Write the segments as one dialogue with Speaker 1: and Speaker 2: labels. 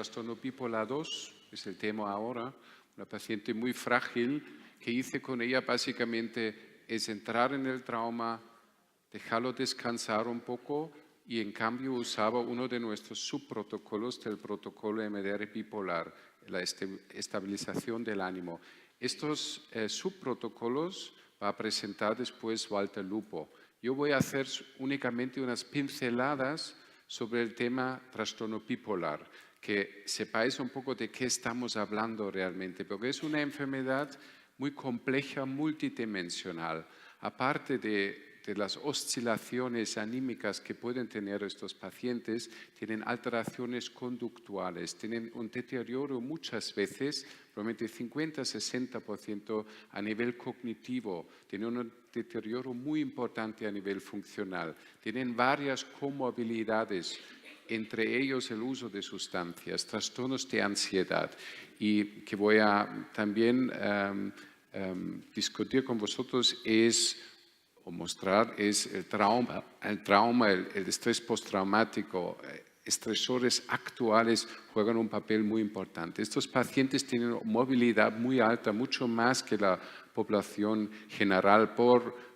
Speaker 1: Trastorno bipolar 2 es el tema ahora, una paciente muy frágil que hice con ella básicamente es entrar en el trauma, dejarlo descansar un poco y en cambio usaba uno de nuestros subprotocolos del protocolo MDR bipolar, la estabilización del ánimo. Estos subprotocolos va a presentar después Walter Lupo. Yo voy a hacer únicamente unas pinceladas sobre el tema trastorno bipolar, que sepáis un poco de qué estamos hablando realmente, porque es una enfermedad muy compleja, multidimensional. Aparte de las oscilaciones anímicas que pueden tener estos pacientes, tienen alteraciones conductuales, tienen un deterioro muchas veces, probablemente 50-60% a nivel cognitivo, tienen un deterioro muy importante a nivel funcional, tienen varias comorbilidades, entre ellos el uso de sustancias, trastornos de ansiedad, y que voy a también discutir con vosotros o mostrar es el trauma, el estrés postraumático, estresores actuales juegan un papel muy importante. Estos pacientes tienen movilidad muy alta, mucho más que la población general por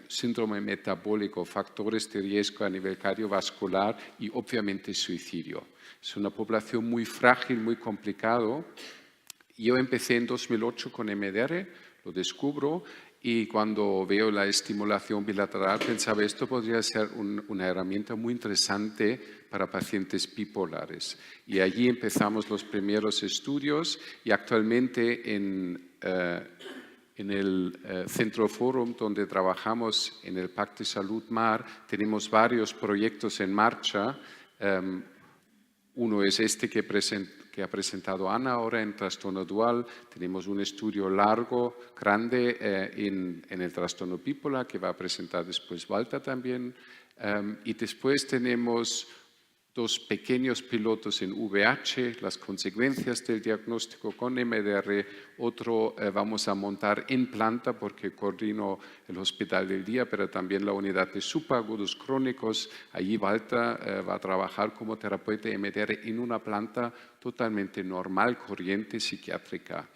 Speaker 1: síndrome metabólico, factores de riesgo a nivel cardiovascular y obviamente suicidio. Es una población muy frágil, muy complicado. Yo empecé en 2008 con MDR, lo descubro, y cuando veo la estimulación bilateral pensaba esto podría ser una herramienta muy interesante para pacientes bipolares. Y allí empezamos los primeros estudios y actualmente en el Centro Forum donde trabajamos en el Pacto de Salud Mar tenemos varios proyectos en marcha. Uno es este que ha presentado Ana ahora en trastorno dual. Tenemos un estudio largo, grande en el trastorno bipolar que va a presentar después Walter también. Y después tenemos dos pequeños pilotos en VH, las consecuencias del diagnóstico con MDR. Otro vamos a montar en planta porque coordino el hospital del día, pero también la unidad de subagudos crónicos. Allí Walter va a trabajar como terapeuta MDR en una planta totalmente normal, corriente, psiquiátrica.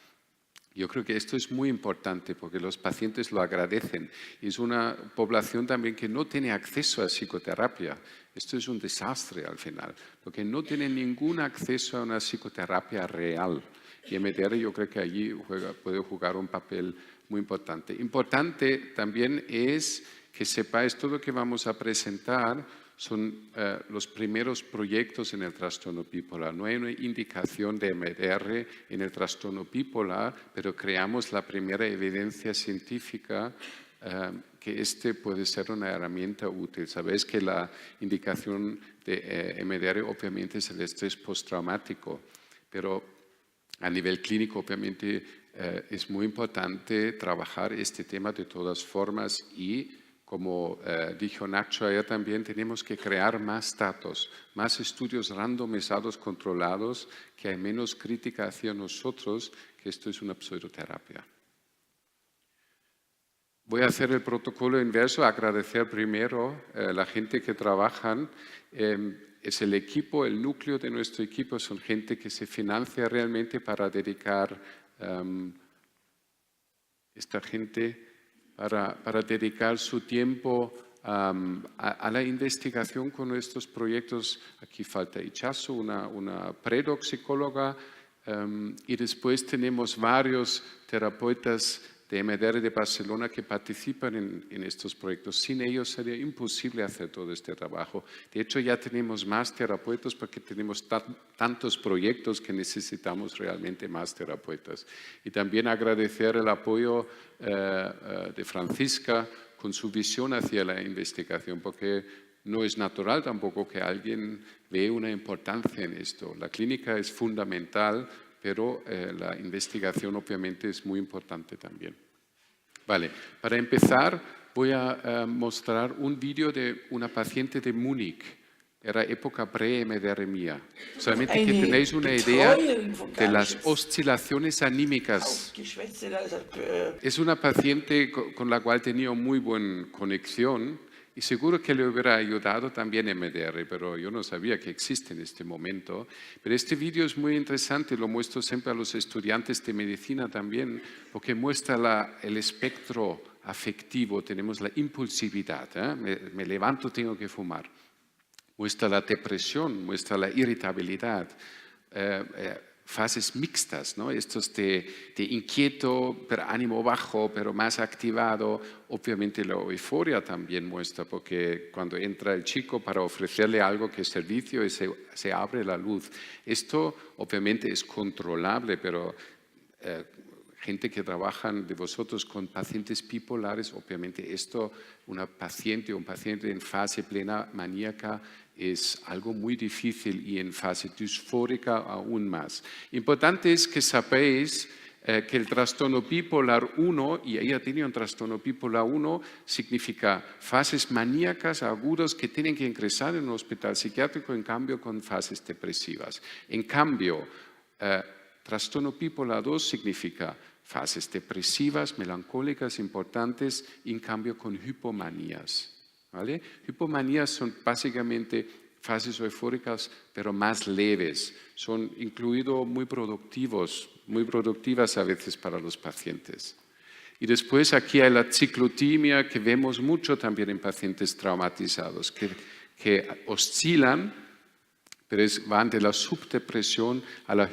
Speaker 1: Yo creo que esto es muy importante porque los pacientes lo agradecen. Es una población también que no tiene acceso a psicoterapia. Esto es un desastre al final, porque no tienen ningún acceso a una psicoterapia real. Y MDR yo creo que allí puede jugar un papel muy importante. Importante también es que sepáis todo lo que vamos a presentar son los primeros proyectos en el trastorno bipolar. No hay una indicación de MDR en el trastorno bipolar, pero creamos la primera evidencia científica que este puede ser una herramienta útil. Sabéis que la indicación de MDR obviamente es el estrés postraumático, pero a nivel clínico obviamente es muy importante trabajar este tema de todas formas y como dijo Nacho ayer también, tenemos que crear más datos, más estudios randomizados, controlados, que hay menos crítica hacia nosotros, que esto es una pseudoterapia. Voy a hacer el protocolo inverso, agradecer primero a la gente que trabajan. Es el equipo, el núcleo de nuestro equipo, son gente que se financia realmente para dedicar esta gente para dedicar su tiempo a la investigación con nuestros proyectos. Aquí falta Ichazo, una predoxicóloga, y después tenemos varios terapeutas de MDR de Barcelona que participan en estos proyectos. Sin ellos sería imposible hacer todo este trabajo. De hecho, ya tenemos más terapeutas porque tenemos tantos proyectos que necesitamos realmente más terapeutas. Y también agradecer el apoyo de Francisca con su visión hacia la investigación, porque no es natural tampoco que alguien vea una importancia en esto. La clínica es fundamental, pero la investigación obviamente es muy importante también. Vale, para empezar voy a mostrar un vídeo de una paciente de Múnich. Era época pre-MDR mía. Solamente que tenéis una idea de las oscilaciones anímicas. Es una paciente con la cual tenía muy buena conexión Y seguro que le hubiera ayudado también MDR, pero yo no sabía que existe en este momento. Pero este vídeo es muy interesante, lo muestro siempre a los estudiantes de medicina también, porque muestra el espectro afectivo. Tenemos la impulsividad, me levanto, tengo que fumar. Muestra la depresión, muestra la irritabilidad, fases mixtas, ¿no? Estos de inquieto, pero ánimo bajo, pero más activado. Obviamente la euforia también muestra, porque cuando entra el chico para ofrecerle algo que es servicio y se abre la luz. Esto obviamente es controlable, pero gente que trabajan de vosotros con pacientes bipolares, obviamente esto, un paciente en fase plena maníaca es algo muy difícil y en fase disfórica aún más. Importante es que sabéis que el trastorno bipolar 1, y ella tiene un trastorno bipolar 1, significa fases maníacas agudas que tienen que ingresar en un hospital psiquiátrico, en cambio con fases depresivas. En cambio, trastorno bipolar 2 significa fases depresivas, melancólicas, importantes, y en cambio con hipomanías. ¿Vale? Hipomanías son básicamente fases eufóricas, pero más leves. Son incluidos muy productivas a veces para los pacientes. Y después aquí hay la ciclotimia, que vemos mucho también en pacientes traumatizados, que oscilan, pero van de la subdepresión a la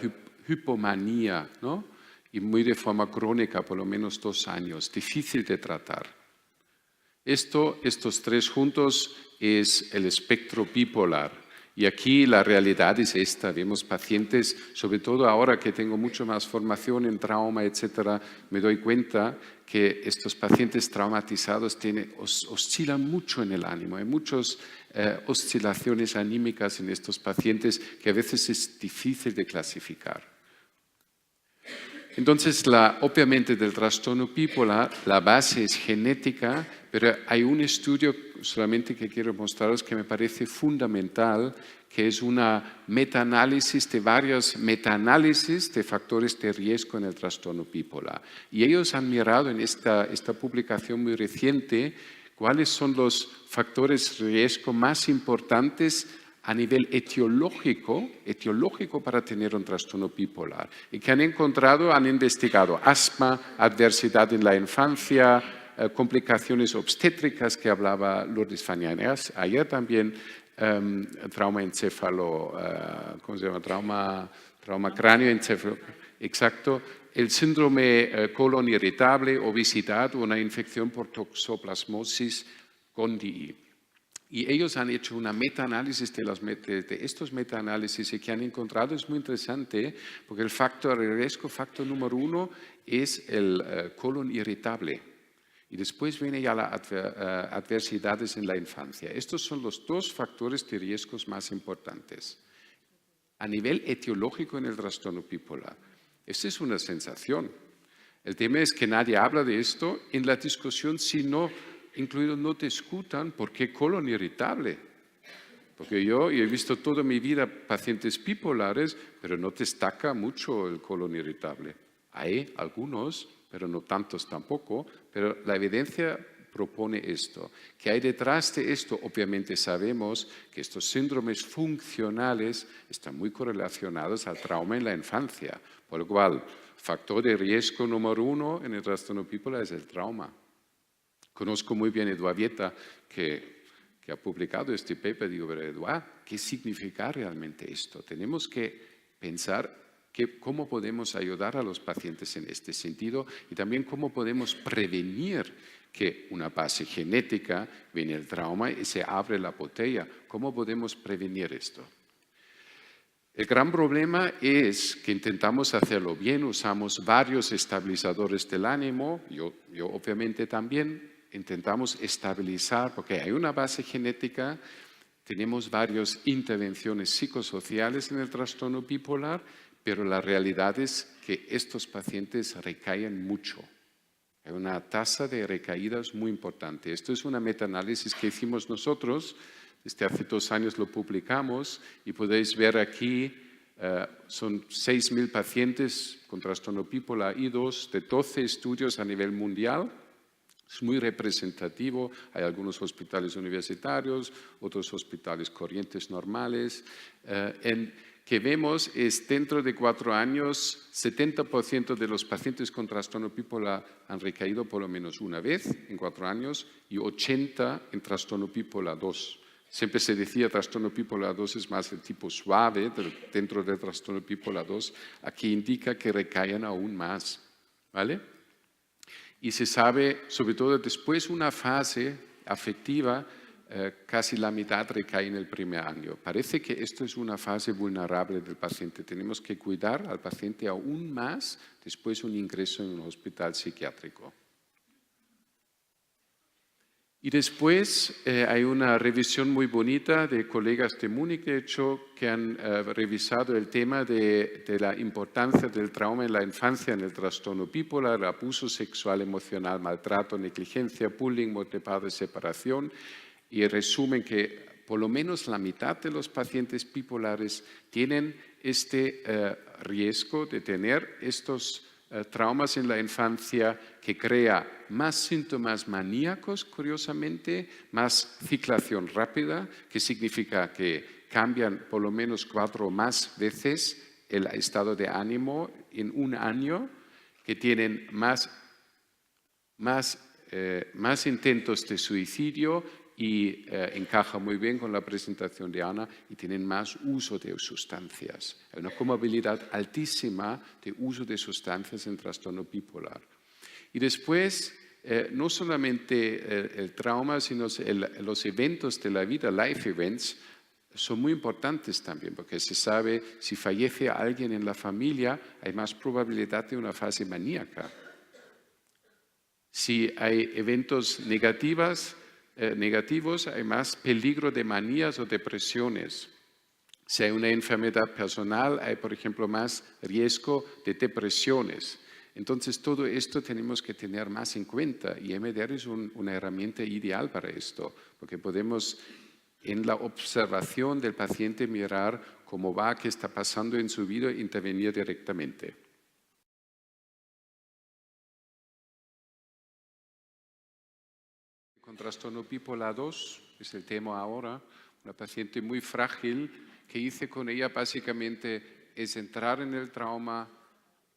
Speaker 1: hipomanía, ¿no? Y muy de forma crónica, por lo menos 2 años, difícil de tratar. Estos tres juntos es el espectro bipolar. Y aquí la realidad es esta. Vemos pacientes, sobre todo ahora que tengo mucho más formación en trauma, etcétera, me doy cuenta que estos pacientes traumatizados oscilan mucho en el ánimo. Hay muchas oscilaciones anímicas en estos pacientes que a veces es difícil de clasificar. Entonces, obviamente del trastorno bipolar, la base es genética, pero hay un estudio solamente que quiero mostraros que me parece fundamental, que es una metaanálisis de varios metaanálisis de factores de riesgo en el trastorno bipolar. Y ellos han mirado en esta publicación muy reciente cuáles son los factores de riesgo más importantes a nivel etiológico para tener un trastorno bipolar. Y que han investigado asma, adversidad en la infancia, complicaciones obstétricas que hablaba Lourdes Fañanes ayer también, trauma encéfalo, ¿cómo se llama? Trauma cráneo-encéfalo, exacto. El síndrome colon irritable, obesidad o una infección por toxoplasmosis con DI. Y ellos han hecho una metaanálisis de estos metaanálisis y que han encontrado, es muy interesante, porque el factor de riesgo, factor número 1, es el colon irritable. Y después viene ya las adversidades en la infancia. Estos son los 2 factores de riesgos más importantes. A nivel etiológico en el trastorno bipolar. Esta es una sensación. El tema es que nadie habla de esto en la discusión, sino incluidos no discutan por qué colon irritable. Porque yo he visto toda mi vida pacientes bipolares, pero no destaca mucho el colon irritable. Hay algunos, pero no tantos tampoco, pero la evidencia propone esto. ¿Qué hay detrás de esto? Obviamente sabemos que estos síndromes funcionales están muy correlacionados al trauma en la infancia, por lo cual factor de riesgo número 1 en el trastorno bipolar es el trauma. Conozco muy bien a Eduard Vieta, que ha publicado este paper. Digo, pero Eduard, ¿qué significa realmente esto? Tenemos que pensar cómo podemos ayudar a los pacientes en este sentido y también cómo podemos prevenir que una base genética viene el trauma y se abre la botella. ¿Cómo podemos prevenir esto? El gran problema es que intentamos hacerlo bien, usamos varios estabilizadores del ánimo, yo obviamente también. Intentamos estabilizar, porque hay una base genética, tenemos varias intervenciones psicosociales en el trastorno bipolar, pero la realidad es que estos pacientes recaen mucho. Hay una tasa de recaídas muy importante. Esto es una metaanálisis que hicimos nosotros, desde hace 2 años lo publicamos, y podéis ver aquí, son 6.000 pacientes con trastorno bipolar I2 de 12 estudios a nivel mundial. Es muy representativo, hay algunos hospitales universitarios, otros hospitales corrientes normales. Que vemos es dentro de 4 años, 70% de los pacientes con trastorno bipolar han recaído por lo menos una vez en 4 años y 80% en trastorno bipolar 2. Siempre se decía trastorno bipolar 2 es más el tipo suave dentro del trastorno bipolar 2, aquí indica que recaen aún más, ¿vale? Y se sabe, sobre todo después una fase afectiva, casi la mitad recae en el primer año. Parece que esto es una fase vulnerable del paciente. Tenemos que cuidar al paciente aún más después de un ingreso en un hospital psiquiátrico. Y después hay una revisión muy bonita de colegas de Múnich, de hecho, que han revisado el tema de la importancia del trauma en la infancia en el trastorno bipolar, abuso sexual, emocional, maltrato, negligencia, bullying, muerte de padres, separación, y resumen que por lo menos la mitad de los pacientes bipolares tienen este riesgo de tener estos traumas en la infancia que crea más síntomas maníacos, curiosamente, más ciclación rápida, que significa que cambian por lo menos 4 o más veces el estado de ánimo en un año, que tienen más intentos de suicidio y encaja muy bien con la presentación de Ana y tienen más uso de sustancias. Hay una comorbilidad altísima de uso de sustancias en trastorno bipolar. Y después, no solamente el trauma, sino los eventos de la vida, life events, son muy importantes también, porque se sabe si fallece alguien en la familia, hay más probabilidad de una fase maníaca. Si hay eventos negativos, hay más peligro de manías o depresiones. Si hay una enfermedad personal, hay, por ejemplo, más riesgo de depresiones. Entonces, todo esto tenemos que tener más en cuenta y MDR es una herramienta ideal para esto, porque podemos en la observación del paciente mirar cómo va, qué está pasando en su vida e intervenir directamente. Con trastorno bipolar 2, es el tema ahora, una paciente muy frágil, que hice con ella básicamente es entrar en el trauma,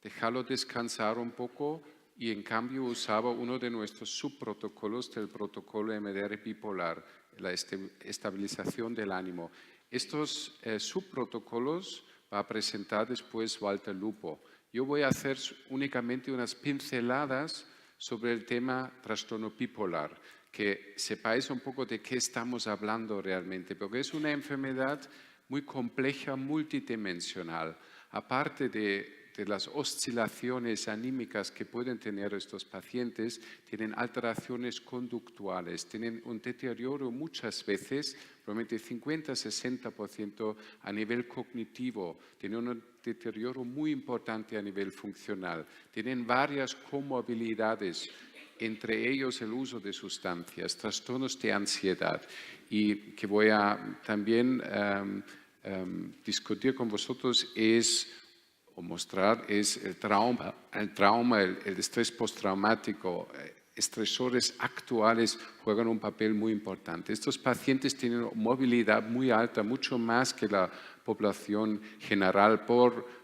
Speaker 1: dejarlo descansar un poco y en cambio usaba uno de nuestros subprotocolos del protocolo MDR bipolar, la estabilización del ánimo. Estos subprotocolos va a presentar después Walter Lupo. Yo voy a hacer únicamente unas pinceladas sobre el tema trastorno bipolar, que sepáis un poco de qué estamos hablando realmente, porque es una enfermedad muy compleja, multidimensional. Aparte de las oscilaciones anímicas que pueden tener estos pacientes, tienen alteraciones conductuales, tienen un deterioro muchas veces, probablemente 50-60% a nivel cognitivo, tienen un deterioro muy importante a nivel funcional, tienen varias comorbilidades, entre ellos el uso de sustancias, trastornos de ansiedad, y que voy a también discutir con vosotros o mostrar es el trauma, el estrés postraumático. Estresores actuales juegan un papel muy importante. Estos pacientes tienen movilidad muy alta, mucho más que la población general por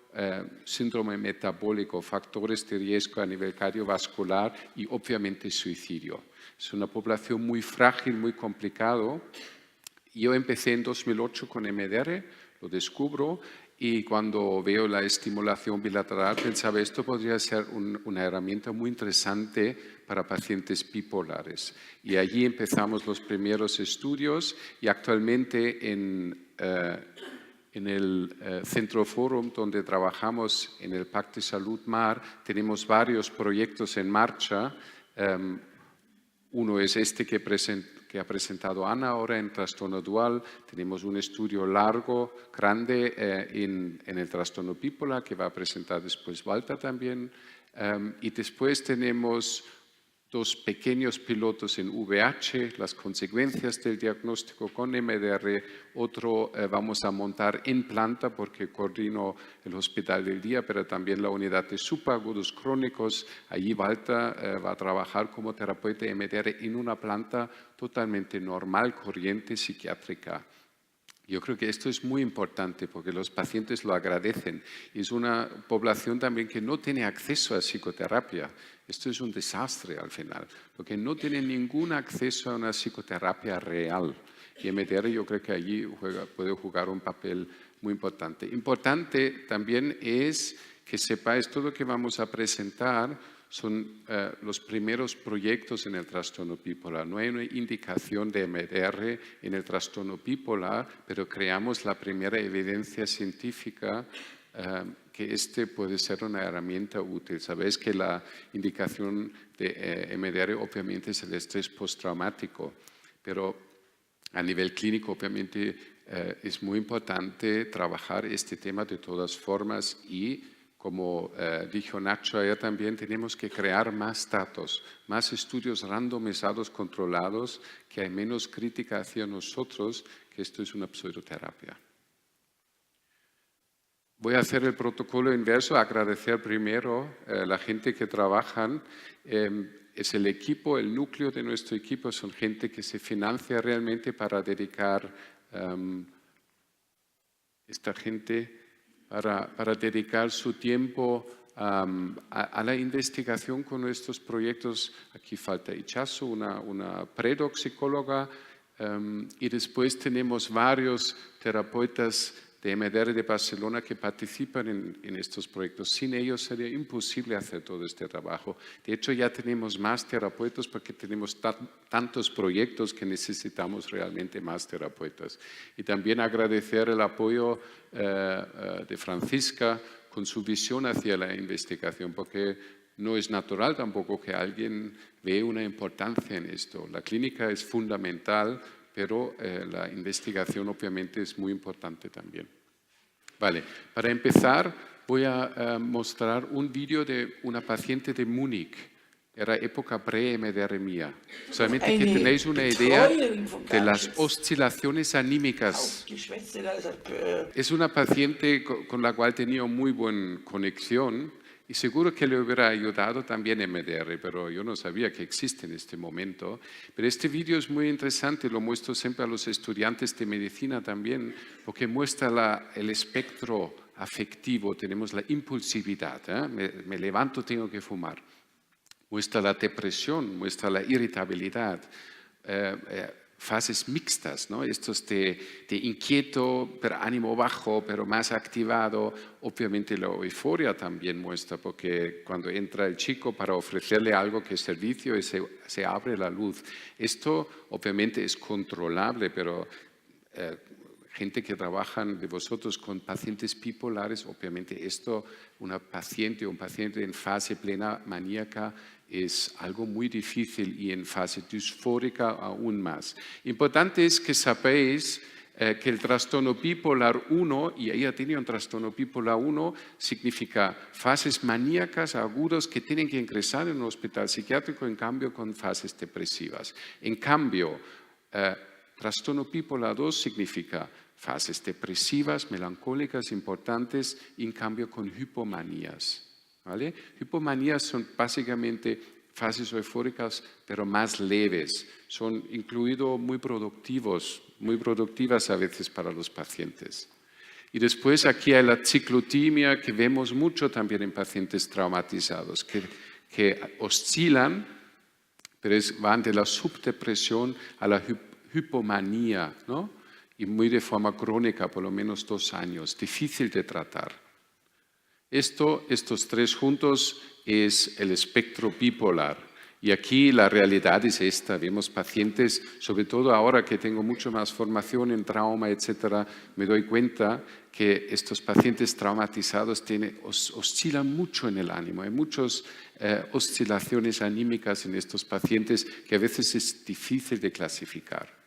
Speaker 1: síndrome metabólico, factores de riesgo a nivel cardiovascular y obviamente suicidio. Es una población muy frágil, muy complicado. Yo empecé en 2008 con MDR, lo descubro y cuando veo la estimulación bilateral pensaba esto podría ser una herramienta muy interesante para pacientes bipolares. Y allí empezamos los primeros estudios y actualmente en el Centro Forum, donde trabajamos en el Pacte Salud Mar, tenemos varios proyectos en marcha. Uno es este que ha presentado Ana ahora en trastorno dual. Tenemos un estudio largo, grande en el trastorno bipolar que va a presentar después Walter también. Y después tenemos 2 pequeños pilotos en VH, las consecuencias del diagnóstico con MDR, otro vamos a montar en planta porque coordino el hospital del día, pero también la unidad de subagudos crónicos. Allí Walter va a trabajar como terapeuta MDR en una planta totalmente normal, corriente, psiquiátrica. Yo creo que esto es muy importante porque los pacientes lo agradecen. Es una población también que no tiene acceso a psicoterapia. Esto es un desastre al final, porque no tiene ningún acceso a una psicoterapia real. Y MDR yo creo que allí puede jugar un papel muy importante. Importante también es que sepáis todo lo que vamos a presentar son los primeros proyectos en el trastorno bipolar. No hay una indicación de MDR en el trastorno bipolar, pero creamos la primera evidencia científica que este puede ser una herramienta útil. Sabéis que la indicación de MDR obviamente es el estrés postraumático, pero a nivel clínico obviamente es muy importante trabajar este tema de todas formas y como dijo Nacho ayer también, tenemos que crear más datos, más estudios randomizados, controlados, que hay menos crítica hacia nosotros, que esto es una pseudoterapia. Voy a hacer el protocolo inverso, agradecer primero a la gente que trabajan. Es el equipo, el núcleo de nuestro equipo, son gente que se financia realmente para dedicar esta gente para dedicar su tiempo a la investigación con nuestros proyectos. Aquí falta Ichazo, una predoxicóloga, y después tenemos varios terapeutas de MDR de Barcelona que participan en estos proyectos. Sin ellos sería imposible hacer todo este trabajo. De hecho, ya tenemos más terapeutas porque tenemos tantos proyectos que necesitamos realmente más terapeutas. Y también agradecer el apoyo de Francisca con su visión hacia la investigación, porque no es natural tampoco que alguien vea una importancia en esto. La clínica es fundamental, pero la investigación obviamente es muy importante también. Vale, para empezar voy a mostrar un vídeo de una paciente de Múnich. Era época pre-MDR mía. Solamente que tenéis una idea de las oscilaciones anímicas. Es una paciente con la cual tenía muy buena conexión y seguro que le hubiera ayudado también MDR, pero yo no sabía que existe en este momento. Pero este vídeo es muy interesante, lo muestro siempre a los estudiantes de medicina también, porque muestra el espectro afectivo. Tenemos la impulsividad, me levanto, tengo que fumar. Muestra la depresión, muestra la irritabilidad, fases mixtas, ¿no? Estos de inquieto, pero ánimo bajo, pero más activado. Obviamente la euforia también muestra, porque cuando entra el chico para ofrecerle algo que es servicio y se abre la luz. Esto obviamente es controlable, pero gente que trabajan de vosotros con pacientes bipolares, obviamente esto, un paciente en fase plena maníaca es algo muy difícil y en fase disfórica aún más. Importante es que sabéis que el trastorno bipolar 1, y ella tenía un trastorno bipolar 1, significa fases maníacas agudas que tienen que ingresar en un hospital psiquiátrico, en cambio con fases depresivas. En cambio, trastorno bipolar 2 significa fases depresivas, melancólicas, importantes, en cambio con hipomanías. ¿Vale? Hipomanías son básicamente fases eufóricas, pero más leves. Son incluidos muy productivas a veces para los pacientes. Y después aquí hay la ciclotimia, que vemos mucho también en pacientes traumatizados, que oscilan, pero van de la subdepresión a la hipomanía, ¿no? Y muy de forma crónica, por lo menos 2 años, difícil de tratar. Estos tres juntos es el espectro bipolar. Y aquí la realidad es esta. Vemos pacientes, sobre todo ahora que tengo mucho más formación en trauma, etcétera, me doy cuenta que estos pacientes traumatizados oscilan mucho en el ánimo. Hay muchas oscilaciones anímicas en estos pacientes que a veces es difícil de clasificar.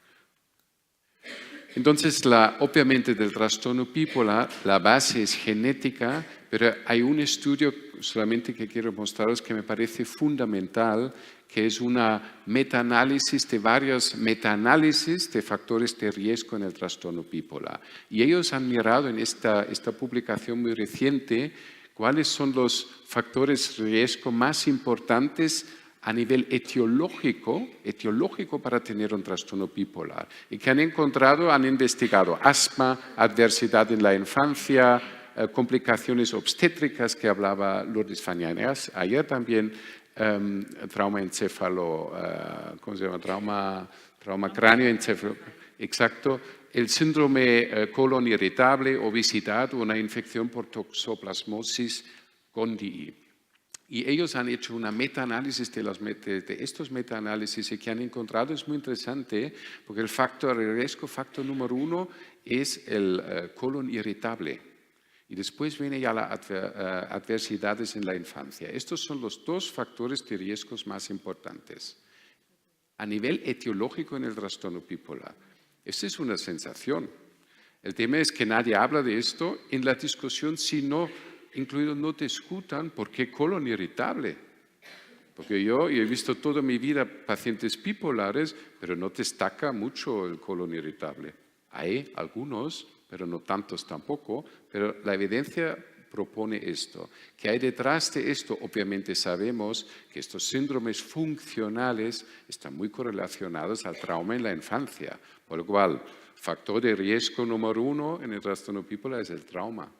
Speaker 1: Entonces, obviamente del trastorno bipolar, la base es genética, pero hay un estudio solamente que quiero mostraros que me parece fundamental, que es una metaanálisis de varios metaanálisis de factores de riesgo en el trastorno bipolar. Y ellos han mirado en esta publicación muy reciente cuáles son los factores de riesgo más importantes a nivel etiológico para tener un trastorno bipolar. Y que han investigado asma, adversidad en la infancia, complicaciones obstétricas que hablaba Lourdes Fañanes ayer también, trauma encéfalo, ¿cómo se llama? Trauma cráneo-encéfalo, exacto. El síndrome colon irritable, obesidad o una infección por toxoplasmosis gondii. Y ellos han hecho una metaanálisis de estos metaanálisis y que han encontrado, es muy interesante, porque el factor de riesgo, factor número 1, es el colon irritable. Y después viene ya las adversidades en la infancia. Estos son los dos factores de riesgos más importantes. A nivel etiológico en el trastorno bipolar. Esta es una sensación. El tema es que nadie habla de esto en la discusión, sino incluido no te escuchan por qué colon irritable. Porque yo he visto toda mi vida pacientes bipolares, pero no destaca mucho el colon irritable. Hay algunos, pero no tantos tampoco, pero la evidencia propone esto. ¿Qué hay detrás de esto? Obviamente sabemos que estos síndromes funcionales están muy correlacionados al trauma en la infancia, por lo cual, factor de riesgo número 1 en el trastorno bipolar es el trauma.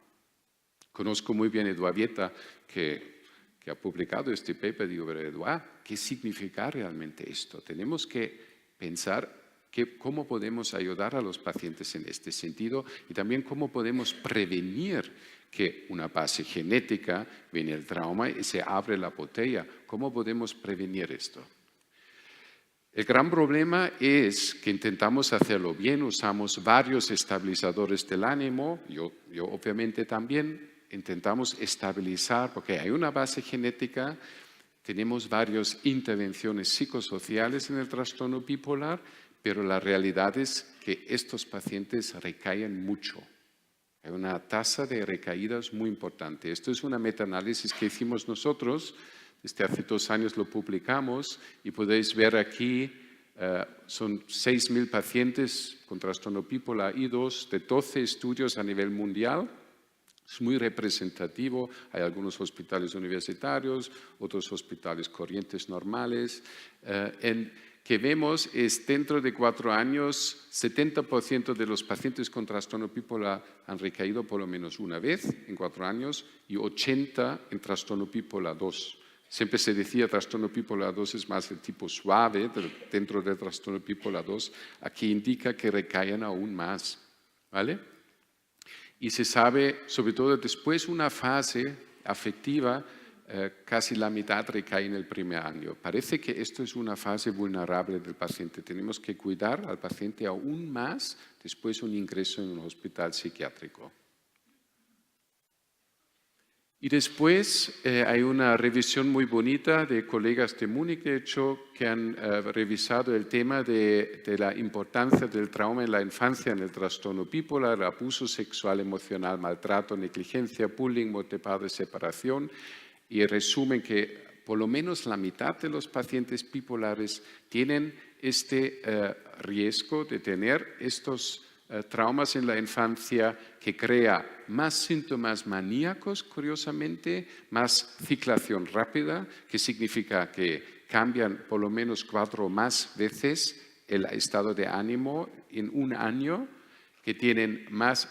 Speaker 1: Conozco muy bien a Eduard Vieta, que ha publicado este paper. Digo, pero Eduard, ¿qué significa realmente esto? Tenemos que pensar cómo podemos ayudar a los pacientes en este sentido y también cómo podemos prevenir que una base genética viene el trauma y se abre la botella. ¿Cómo podemos prevenir esto? El gran problema es que intentamos hacerlo bien, usamos varios estabilizadores del ánimo, yo obviamente también intentamos estabilizar, porque hay una base genética, tenemos varias intervenciones psicosociales en el trastorno bipolar, pero la realidad es que estos pacientes recaen mucho. Hay una tasa de recaídas muy importante. Esto es una metaanálisis que hicimos nosotros, desde hace 2 años lo publicamos y podéis ver aquí, son 6.000 pacientes con trastorno bipolar I2 de 12 estudios a nivel mundial. Es muy representativo, hay algunos hospitales universitarios, otros hospitales corrientes normales. Que vemos es dentro de 4 años, 70% de los pacientes con trastorno bipolar han recaído por lo menos una vez en 4 años y 80% en trastorno bipolar 2. Siempre se decía trastorno bipolar 2 es más el tipo suave, dentro del trastorno bipolar 2, aquí indica que recaen aún más, ¿vale? Y se sabe, sobre todo después una fase afectiva, casi la mitad recae en el primer año. Parece que esto es una fase vulnerable del paciente. Tenemos que cuidar al paciente aún más después de un ingreso en un hospital psiquiátrico. Y después hay una revisión muy bonita de colegas de Múnich, de hecho, que han revisado el tema de la importancia del trauma en la infancia en el trastorno bipolar, abuso sexual, emocional, maltrato, negligencia, bullying, motivada separación, y resumen que por lo menos la mitad de los pacientes bipolares tienen este riesgo de tener estos traumas en la infancia que crea más síntomas maníacos, curiosamente, más ciclación rápida, que significa que cambian por lo menos 4 o más veces el estado de ánimo en un año, que tienen más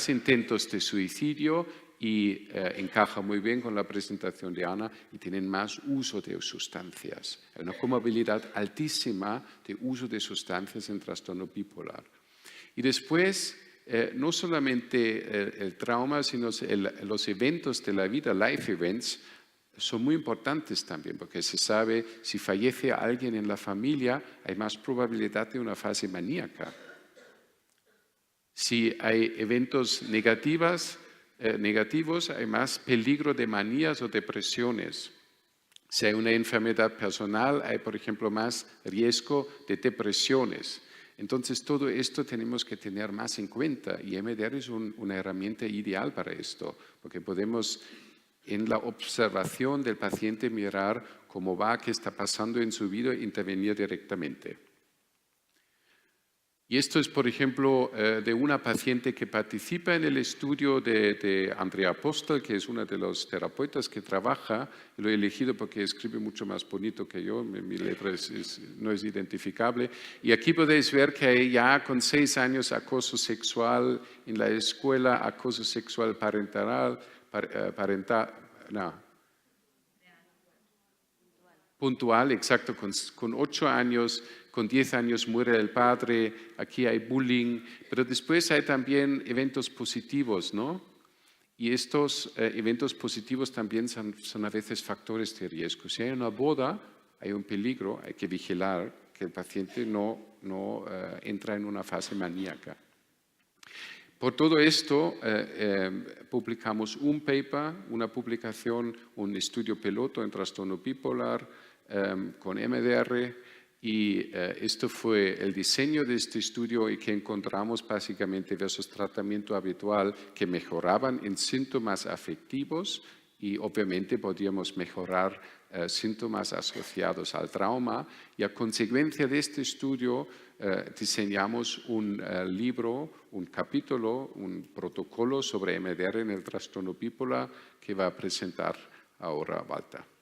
Speaker 1: intentos de suicidio y encaja muy bien con la presentación de Ana y tienen más uso de sustancias. Hay una comorbilidad altísima de uso de sustancias en trastorno bipolar. Y después, no solamente el trauma, sino los eventos de la vida, life events, son muy importantes también, porque se sabe si fallece alguien en la familia, hay más probabilidad de una fase maníaca. Si hay eventos negativos, hay más peligro de manías o depresiones. Si hay una enfermedad personal, hay, por ejemplo, más riesgo de depresiones. Entonces, todo esto tenemos que tener más en cuenta y EMDR es una herramienta ideal para esto, porque podemos en la observación del paciente, mirar cómo va, qué está pasando en su vida e intervenir directamente. Y esto es, por ejemplo, de una paciente que participa en el estudio de Andrea Postel, que es una de los terapeutas que trabaja. Lo he elegido porque escribe mucho más bonito que yo, mi letra no es identificable. Y aquí podéis ver que ya con 6 años acoso sexual en la escuela, acoso sexual parental, puntual, exacto, con 8 años, con 10 años muere el padre, aquí hay bullying, pero después hay también eventos positivos, ¿no? Y estos eventos positivos también son a veces factores de riesgo. Si hay una boda, hay un peligro, hay que vigilar que el paciente no entra en una fase maníaca. Por todo esto, publicamos un paper, una publicación, un estudio piloto en trastorno bipolar con MDR, y esto fue el diseño de este estudio, y que encontramos básicamente versus tratamiento habitual que mejoraban en síntomas afectivos, y obviamente podíamos mejorar síntomas asociados al trauma, y a consecuencia de este estudio diseñamos un libro, un capítulo, un protocolo sobre MDR en el trastorno bipolar que va a presentar ahora Walter.